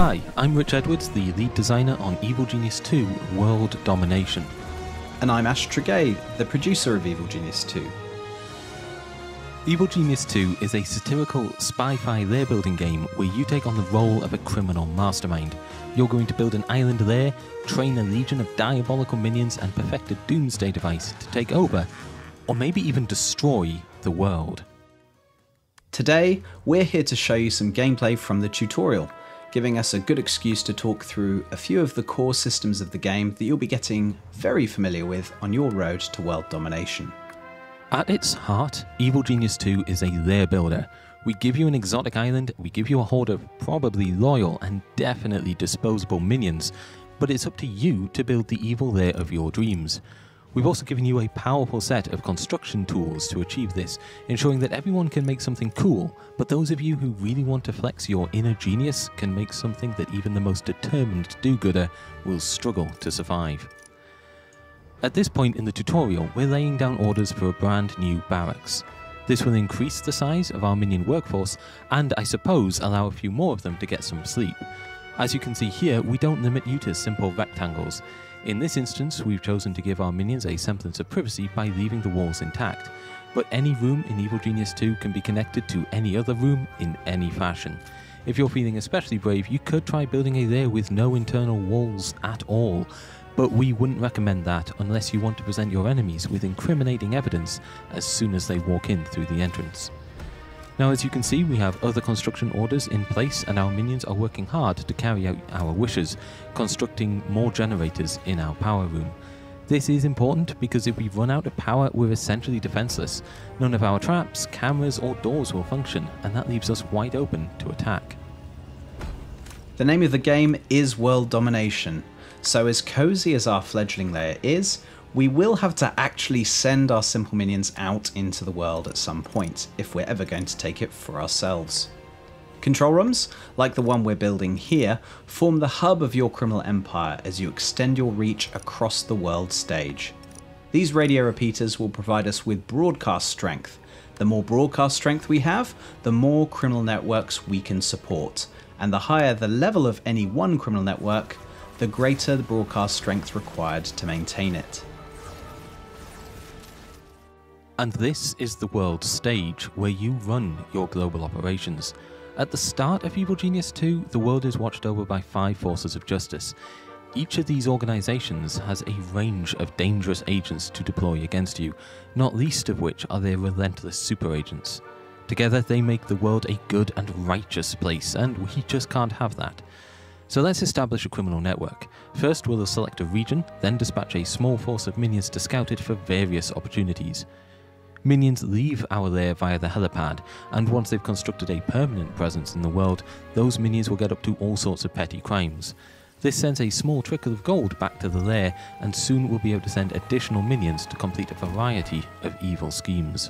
Hi, I'm Rich Edwards, the lead designer on Evil Genius 2 World Domination. And I'm Ash Tregay, the producer of Evil Genius 2. Evil Genius 2 is a satirical spy-fi lair building game where you take on the role of a criminal mastermind. You're going to build an island lair, train a legion of diabolical minions and perfect a doomsday device to take over, or maybe even destroy, the world. Today, we're here to show you some gameplay from the tutorial, giving us a good excuse to talk through a few of the core systems of the game that you'll be getting very familiar with on your road to world domination. At its heart, Evil Genius 2 is a lair builder. We give you an exotic island, we give you a horde of probably loyal and definitely disposable minions, but it's up to you to build the evil lair of your dreams. We've also given you a powerful set of construction tools to achieve this, ensuring that everyone can make something cool, but those of you who really want to flex your inner genius can make something that even the most determined do-gooder will struggle to survive. At this point in the tutorial, we're laying down orders for a brand new barracks. This will increase the size of our minion workforce and, I suppose, allow a few more of them to get some sleep. As you can see here, we don't limit you to simple rectangles. In this instance, we've chosen to give our minions a semblance of privacy by leaving the walls intact, but any room in Evil Genius 2 can be connected to any other room in any fashion. If you're feeling especially brave, you could try building a lair with no internal walls at all, but we wouldn't recommend that unless you want to present your enemies with incriminating evidence as soon as they walk in through the entrance. Now, as you can see, we have other construction orders in place and our minions are working hard to carry out our wishes, constructing more generators in our power room. This is important because if we run out of power, we're essentially defenseless. None of our traps, cameras or doors will function, and that leaves us wide open to attack. The name of the game is World Domination, so as cozy as our fledgling lair is, we will have to actually send our simple minions out into the world at some point, if we're ever going to take it for ourselves. Control rooms, like the one we're building here, form the hub of your criminal empire as you extend your reach across the world stage. These radio repeaters will provide us with broadcast strength. The more broadcast strength we have, the more criminal networks we can support, and the higher the level of any one criminal network, the greater the broadcast strength required to maintain it. And this is the world stage where you run your global operations. At the start of Evil Genius 2, the world is watched over by 5 forces of justice. Each of these organizations has a range of dangerous agents to deploy against you, not least of which are their relentless super agents. Together they make the world a good and righteous place, and we just can't have that. So let's establish a criminal network. First we'll select a region, then dispatch a small force of minions to scout it for various opportunities. Minions leave our lair via the helipad, and once they've constructed a permanent presence in the world, those minions will get up to all sorts of petty crimes. This sends a small trickle of gold back to the lair, and soon we'll be able to send additional minions to complete a variety of evil schemes.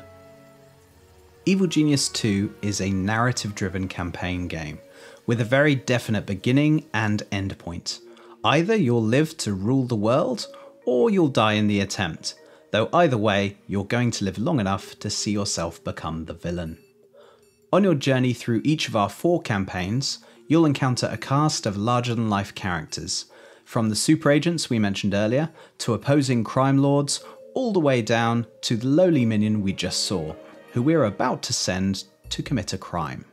Evil Genius 2 is a narrative-driven campaign game, with a very definite beginning and end point. Either you'll live to rule the world, or you'll die in the attempt. Though either way, you're going to live long enough to see yourself become the villain. On your journey through each of our 4 campaigns, you'll encounter a cast of larger-than-life characters, from the super agents we mentioned earlier, to opposing crime lords, all the way down to the lowly minion we just saw, who we're about to send to commit a crime.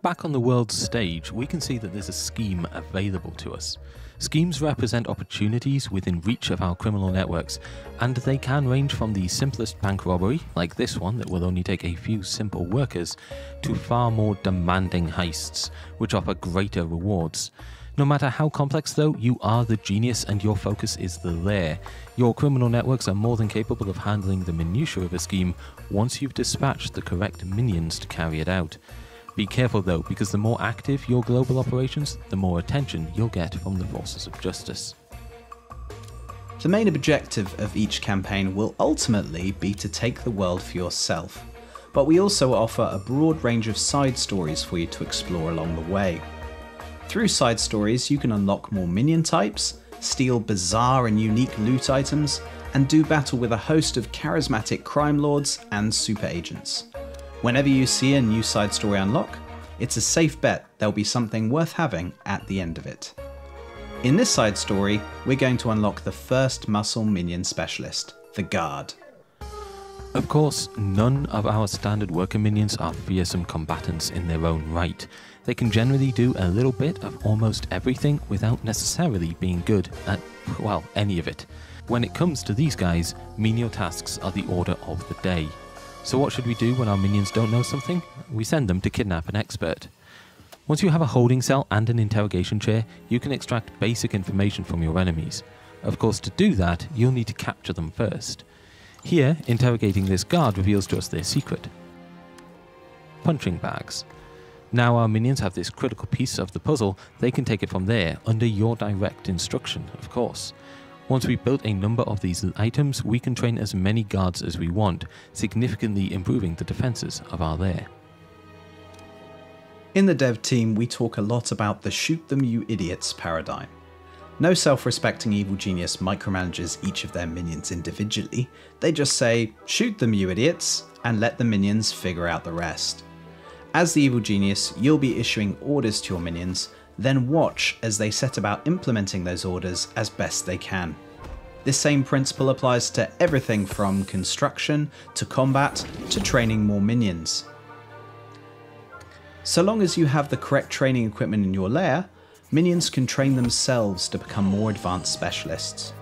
Back on the world stage, we can see that there's a scheme available to us. Schemes represent opportunities within reach of our criminal networks, and they can range from the simplest bank robbery, like this one that will only take a few simple workers, to far more demanding heists, which offer greater rewards. No matter how complex though, you are the genius and your focus is the lair. Your criminal networks are more than capable of handling the minutiae of a scheme once you've dispatched the correct minions to carry it out. Be careful though, because the more active your global operations, the more attention you'll get from the forces of justice. The main objective of each campaign will ultimately be to take the world for yourself, but we also offer a broad range of side stories for you to explore along the way. Through side stories you can unlock more minion types, steal bizarre and unique loot items, and do battle with a host of charismatic crime lords and super agents. Whenever you see a new side story unlock, it's a safe bet there'll be something worth having at the end of it. In this side story, we're going to unlock the first muscle minion specialist, the Guard. Of course, none of our standard worker minions are fearsome combatants in their own right. They can generally do a little bit of almost everything without necessarily being good at, well, any of it. When it comes to these guys, menial tasks are the order of the day. So what should we do when our minions don't know something? We send them to kidnap an expert. Once you have a holding cell and an interrogation chair, you can extract basic information from your enemies. Of course, to do that, you'll need to capture them first. Here, interrogating this guard reveals to us their secret. Punching bags. Now our minions have this critical piece of the puzzle, they can take it from there, under your direct instruction, of course. Once we've built a number of these items, we can train as many guards as we want, significantly improving the defenses of our lair. In the dev team, we talk a lot about the shoot them you idiots paradigm. No self-respecting evil genius micromanages each of their minions individually, they just say, shoot them you idiots, and let the minions figure out the rest. As the evil genius, you'll be issuing orders to your minions, then watch as they set about implementing those orders as best they can. This same principle applies to everything from construction, to combat, to training more minions. So long as you have the correct training equipment in your lair, minions can train themselves to become more advanced specialists.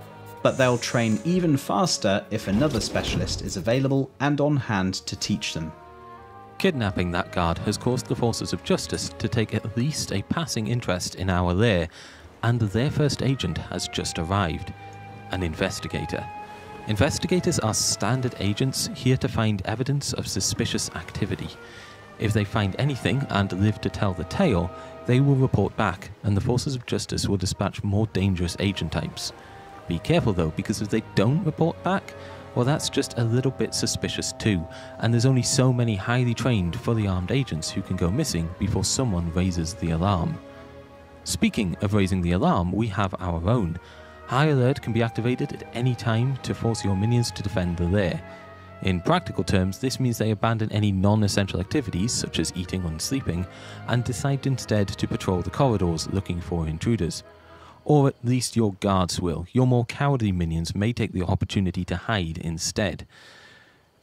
But they'll train even faster if another specialist is available and on hand to teach them. Kidnapping that guard has caused the forces of justice to take at least a passing interest in our lair, and their first agent has just arrived, an investigator. Investigators are standard agents here to find evidence of suspicious activity. If they find anything and live to tell the tale, they will report back, and the forces of justice will dispatch more dangerous agent types. Be careful though, because if they don't report back, well, that's just a little bit suspicious too, and there's only so many highly trained, fully armed agents who can go missing before someone raises the alarm. Speaking of raising the alarm, we have our own. High Alert can be activated at any time to force your minions to defend the lair. In practical terms, this means they abandon any non-essential activities, such as eating and sleeping, and decide instead to patrol the corridors looking for intruders. Or at least your guards will. Your more cowardly minions may take the opportunity to hide instead.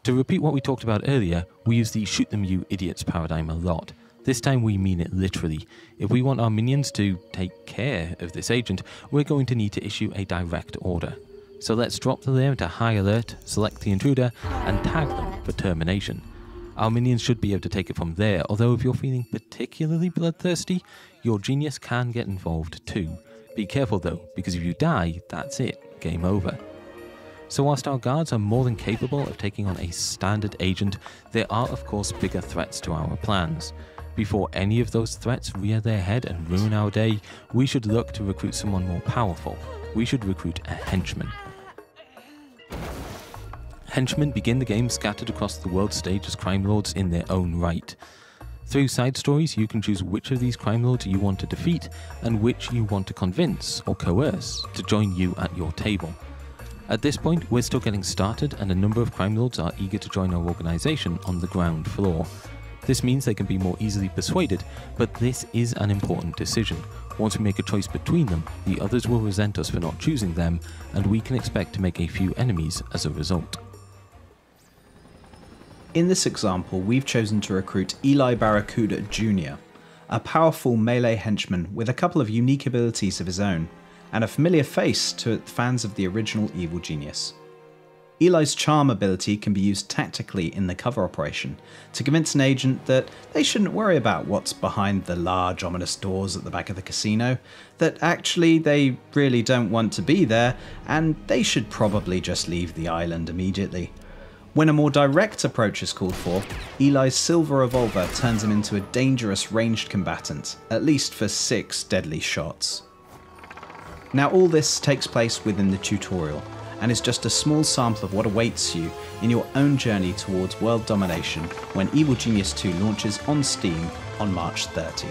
To repeat what we talked about earlier, we use the shoot them you idiots paradigm a lot. This time we mean it literally. If we want our minions to take care of this agent, we're going to need to issue a direct order. So let's drop the lair into high alert, select the intruder, and tag them for termination. Our minions should be able to take it from there, although if you're feeling particularly bloodthirsty, your genius can get involved too. Be careful though, because if you die, that's it, game over. So whilst our guards are more than capable of taking on a standard agent, there are of course bigger threats to our plans. Before any of those threats rear their head and ruin our day, we should look to recruit someone more powerful. We should recruit a henchman. Henchmen begin the game scattered across the world stage as crime lords in their own right. Through side stories, you can choose which of these crime lords you want to defeat and which you want to convince or coerce to join you at your table. At this point, we're still getting started and a number of crime lords are eager to join our organisation on the ground floor. This means they can be more easily persuaded, but this is an important decision. Once we make a choice between them, the others will resent us for not choosing them, and we can expect to make a few enemies as a result. In this example, we've chosen to recruit Eli Barracuda Jr., a powerful melee henchman with a couple of unique abilities of his own, and a familiar face to fans of the original Evil Genius. Eli's charm ability can be used tactically in the cover operation to convince an agent that they shouldn't worry about what's behind the large ominous doors at the back of the casino, that actually they really don't want to be there, and they should probably just leave the island immediately. When a more direct approach is called for, Eli's silver revolver turns him into a dangerous ranged combatant, at least for 6 deadly shots. Now all this takes place within the tutorial, and is just a small sample of what awaits you in your own journey towards world domination when Evil Genius 2 launches on Steam on March 30th.